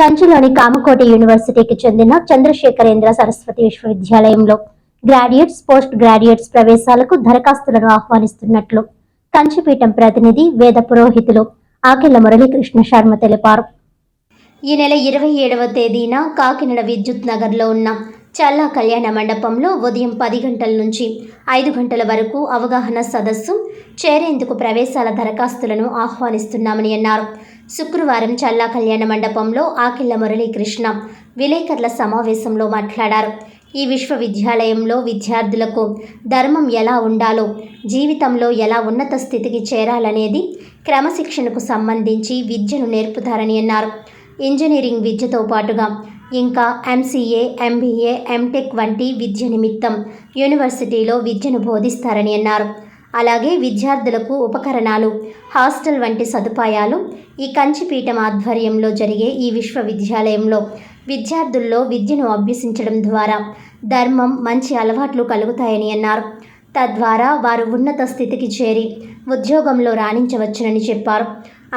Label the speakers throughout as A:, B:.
A: కంచిలోని కామకోటి యూనివర్సిటీకి చెందిన చంద్రశేఖరేంద్ర సరస్వతి విశ్వవిద్యాలయంలో గ్రాడ్యుయేట్స్, పోస్ట్ గ్రాడ్యుయేట్స్ ప్రవేశాలకు దరఖాస్తులను ఆహ్వానిస్తున్నట్లు కంచిపీఠం ప్రతినిధి వేద పురోహితులు ఆకెళ్ల మురళీకృష్ణ శర్మ తెలిపారు. ఈ నెల 27వ తేదీన కాకినాడ విద్యుత్ నగర్లో ఉన్న చల్లా కళ్యాణ మండపంలో ఉదయం 10 గంటల నుంచి 5 గంటల వరకు అవగాహన సదస్సు చేరేందుకు ప్రవేశాల దరఖాస్తులను ఆహ్వానిస్తున్నామని అన్నారు. శుక్రవారం చల్లా కళ్యాణ మండపంలో ఆకెళ్ల మురళీకృష్ణ విలేకరుల సమావేశంలో మాట్లాడారు. ఈ విశ్వవిద్యాలయంలో విద్యార్థులకు ధర్మం ఎలా ఉండాలో, జీవితంలో ఎలా ఉన్నత స్థితికి చేరాలనేది క్రమశిక్షణకు సంబంధించి విద్యను నేర్పుతారని అన్నారు. ఇంజనీరింగ్ విద్యతో పాటుగా ఇంకా MCA, MBA, MTech వంటి విద్య నిమిత్తం యూనివర్సిటీలో విద్యను బోధిస్తారని అన్నారు. అలాగే విద్యార్థులకు ఉపకరణాలు, హాస్టల్ వంటి సదుపాయాలు ఈ కంచిపీఠం ఆధ్వర్యంలో జరిగే ఈ విశ్వవిద్యాలయంలో విద్యార్థుల్లో విద్యను అభ్యసించడం ద్వారా ధర్మం, మంచి అలవాట్లు కలుగుతాయని అన్నారు. తద్వారా వారు ఉన్నత స్థితికి చేరి ఉద్యోగంలో రాణించవచ్చునని చెప్పారు.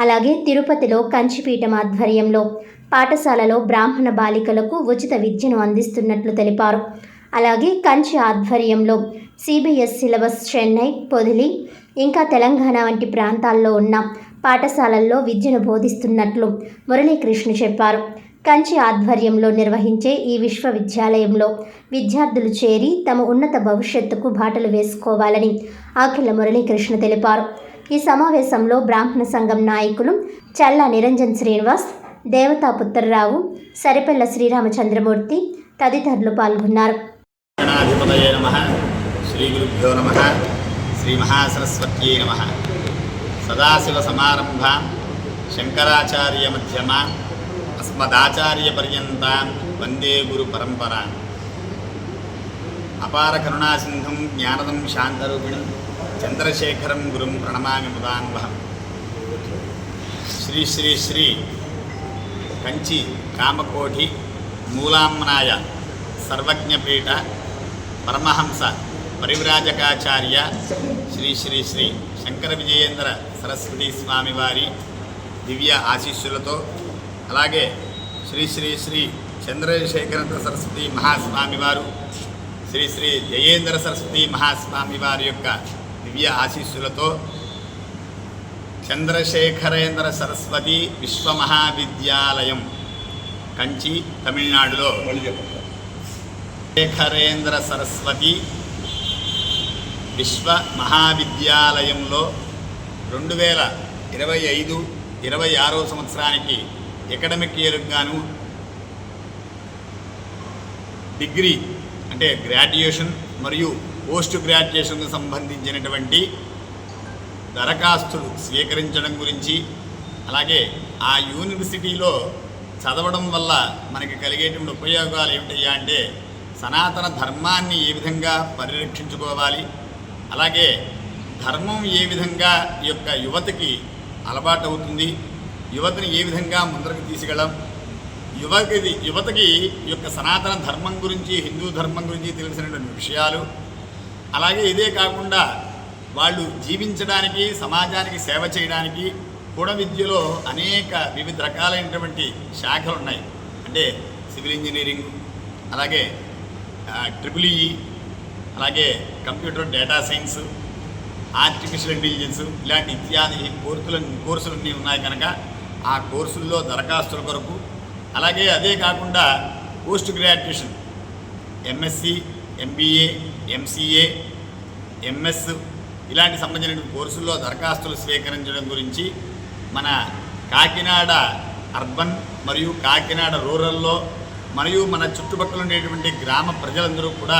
A: అలాగే తిరుపతిలో కంచిపీఠం ఆధ్వర్యంలో పాఠశాలలో బ్రాహ్మణ బాలికలకు ఉచిత విద్యను అందిస్తున్నట్లు తెలిపారు. అలాగే కంచి ఆధ్వర్యంలో CBS సిలబస్ చెన్నై, పొదిలి, ఇంకా తెలంగాణ వంటి ప్రాంతాల్లో ఉన్న పాఠశాలల్లో విద్యను బోధిస్తున్నట్లు మురళీకృష్ణ చెప్పారు. కంచి ఆధ్వర్యంలో నిర్వహించే ఈ విశ్వవిద్యాలయంలో విద్యార్థులు చేరి తమ ఉన్నత భవిష్యత్తుకు బాటలు వేసుకోవాలని ఆకెళ్ల మురళీకృష్ణ తెలిపారు. ఈ సమావేశంలో బ్రాహ్మణ సంఘం నాయకులు చల్లా నిరంజన్ శ్రీనివాస్, దేవతా పుత్రరావు, సరిపెల్ల శ్రీరామచంద్రమూర్తి తదితరులు పాల్గొన్నారు.
B: శ్రీ గురుభ్యో నమః. శ్రీ మహాసరస్వత్యై నమః. సదాశివ సమారంభాం శంకరాచార్య మధ్యమాం అస్మదాచార్య పర్యంతాం వందే గురు పరంపరాం. అపార కరుణాసింధుం జ్ఞానదం శాంతరూపిణం చంద్రశేఖరం గురుం ప్రణమామి ముదాన్వహం. శ్రీ శ్రీ శ్రీ కంచి కామకోటి మూలాంనాయ సర్వజ్ఞపీఠ పరమహంస పరివ్రాజకాచార్య శ్రీ శ్రీ శ్రీ శంకర విజయేంద్ర సరస్వతి స్వామివారి దివ్య ఆశీస్సులతో, అలాగే శ్రీ శ్రీ శ్రీ చంద్రశేఖరేంద్ర సరస్వతి మహాస్వామి వారు, శ్రీ శ్రీ జయేంద్ర సరస్వతి మహాస్వామి వారి యొక్క దివ్య ఆశీస్సులతో చంద్రశేఖరేంద్ర సరస్వతి విశ్వమహావిద్యాలయం కంచి తమిళనాడులో శేఖరేంద్ర సరస్వతి విశ్వ మహావిద్యాలయంలో 2025-26 సంవత్సరానికి అకాడమిక్ ఇయర్కు గాను డిగ్రీ అంటే గ్రాడ్యుయేషన్ మరియు పోస్ట్ గ్రాడ్యుయేషన్కు సంబంధించినటువంటి దరఖాస్తులు స్వీకరించడం గురించి, అలాగే ఆ యూనివర్సిటీలో చదవడం వల్ల మనకి కలిగేటువంటి ఉపయోగాలు ఏమిటయ్యా అంటే సనాతన ధర్మాన్ని ఏ విధంగా పరిరక్షించుకోవాలి, అలాగే ధర్మం ఏ విధంగా ఈ యొక్క యువతకి అలవాటు అవుతుంది, యువతని ఏ విధంగా ముందరకు తీసుకెళ్ళడం, యువతకి ఈ యొక్క సనాతన ధర్మం గురించి, హిందూ ధర్మం గురించి తెలిసినటువంటి విషయాలు, అలాగే ఇదే కాకుండా వాళ్ళు జీవించడానికి, సమాజానికి సేవ చేయడానికి కూడా విద్యలో అనేక వివిధ రకాలైనటువంటి శాఖలు ఉన్నాయి. అంటే సివిల్ ఇంజనీరింగ్, అలాగే EEE, అలాగే computer data science, artificial intelligence, ఇలాంటి ఇత్యాది కోర్సులన్నీ ఉన్నాయి కనుక ఆ కోర్సుల్లో దరఖాస్తుల కొరకు, అలాగే అదే కాకుండా post graduation MSc, MBA, MCA, MS ఇలాంటి సంబంధించిన కోర్సుల్లో దరఖాస్తులు స్వీకరించడం గురించి మన కాకినాడ అర్బన్ మరియు కాకినాడ రూరల్లో మరియు మన చుట్టుపక్కల ఉండేటువంటి గ్రామ ప్రజలందరూ కూడా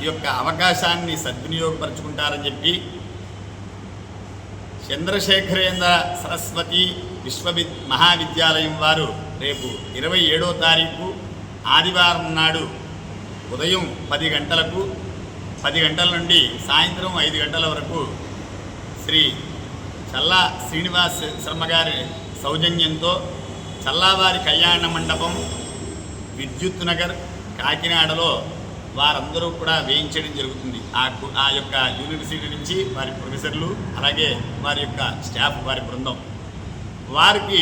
B: ఈ యొక్క అవకాశాన్ని సద్వినియోగపరుచుకుంటారని చెప్పి చంద్రశేఖరేంద్ర సరస్వతి మహావిద్యాలయం వారు రేపు 27వ తారీఖు ఆదివారం నాడు ఉదయం 10 గంటలకు 10 గంటల నుండి సాయంత్రం 5 గంటల వరకు శ్రీ చల్లా శ్రీనివాస్ శర్మ గారి సౌజన్యంతో చల్లావారి కళ్యాణ మండపం విద్యుత్ నగర్ కాకినాడలో వారందరూ కూడా వేయించడం జరుగుతుంది. ఆ యొక్క యూనివర్సిటీ నుంచి వారి ప్రొఫెసర్లు, అలాగే వారి యొక్క స్టాఫ్, వారి బృందం వారికి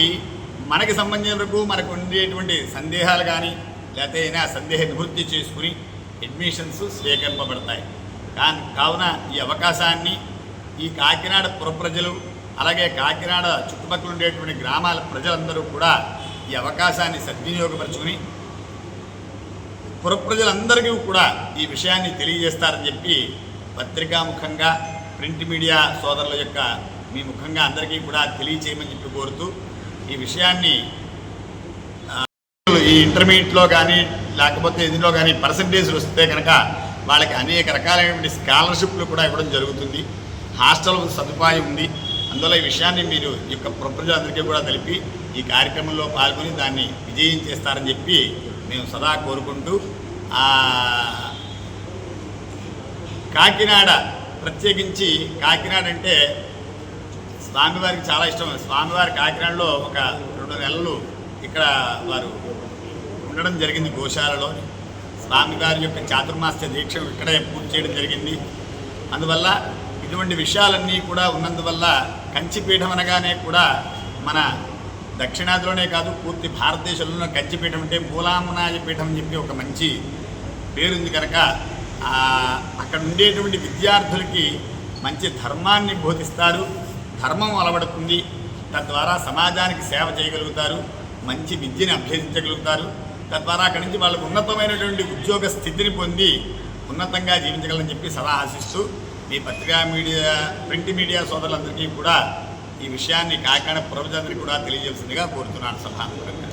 B: మనకి సంబంధించిన వరకు మనకు ఉండేటువంటి సందేహాలు కానీ లేకపోతే అయినా సందేహ నివృత్తి చేసుకుని అడ్మిషన్స్ స్వీకరింపబడతాయి. కావున ఈ అవకాశాన్ని ఈ కాకినాడ పుర ప్రజలు అలాగే కాకినాడ చుట్టుపక్కల ఉండేటువంటి గ్రామాల ప్రజలందరూ కూడా ఈ అవకాశాన్ని సద్వినియోగపరుచుకుని పుర ప్రజలందరికీ కూడా ఈ విషయాన్ని తెలియజేస్తారని చెప్పి పత్రికాముఖంగా ప్రింట్ మీడియా సోదరుల యొక్క మీ ముఖంగా అందరికీ కూడా తెలియచేయమని చెప్పి కోరుతూ ఈ విషయాన్ని ఈ ఇంటర్మీడియట్లో కానీ లేకపోతే ఇందులో కానీ పర్సంటేజ్లు వస్తే కనుక వాళ్ళకి అనేక రకాలైనటువంటి స్కాలర్షిప్లు కూడా ఇవ్వడం జరుగుతుంది. హాస్టల్ సదుపాయం ఉంది. అందువల్ల ఈ విషయాన్ని మీరు ఈ యొక్క ప్రజలందరికీ కూడా తెలిపి ఈ కార్యక్రమంలో పాల్గొని దాన్ని విజయం చేస్తారని చెప్పి మేము సదా కోరుకుంటూ కాకినాడ ప్రత్యేకించి కాకినాడ అంటే స్వామివారికి చాలా ఇష్టం. స్వామివారి కాకినాడలో ఒక 2 నెలలు ఇక్కడ వారు ఉండడం జరిగింది. గోశాలలో స్వామివారి యొక్క చాతుర్మాస్య దీక్ష ఇక్కడే పూర్తి చేయడం జరిగింది. అందువల్ల ఇటువంటి విషయాలన్నీ కూడా ఉన్నందువల్ల కంచిపీఠం అనగానే కూడా మన దక్షిణాదిలోనే కాదు పూర్తి భారతదేశంలో కంచిపీఠం అంటే మూలామనాయ పీఠం అని చెప్పి ఒక మంచి పేరుంది కనుక అక్కడ ఉండేటువంటి విద్యార్థులకి మంచి ధర్మాన్ని బోధిస్తారు. ధర్మం అలవడుతుంది. తద్వారా సమాజానికి సేవ చేయగలుగుతారు. మంచి విద్యను అభ్యసించగలుగుతారు. తద్వారా అక్కడి నుంచి వాళ్ళకు ఉన్నతమైనటువంటి ఉద్యోగ స్థితిని పొంది ఉన్నతంగా జీవించగలని చెప్పి సలహా ఆశిస్తూ మీ పత్రికా మీడియా ప్రింట్ మీడియా సోదరులందరికీ కూడా ఈ విషయాన్ని కాకినాడ ప్రజలందరికీ కూడా తెలియజేసిందిగా కోరుతున్నాను సభాముఖంగా.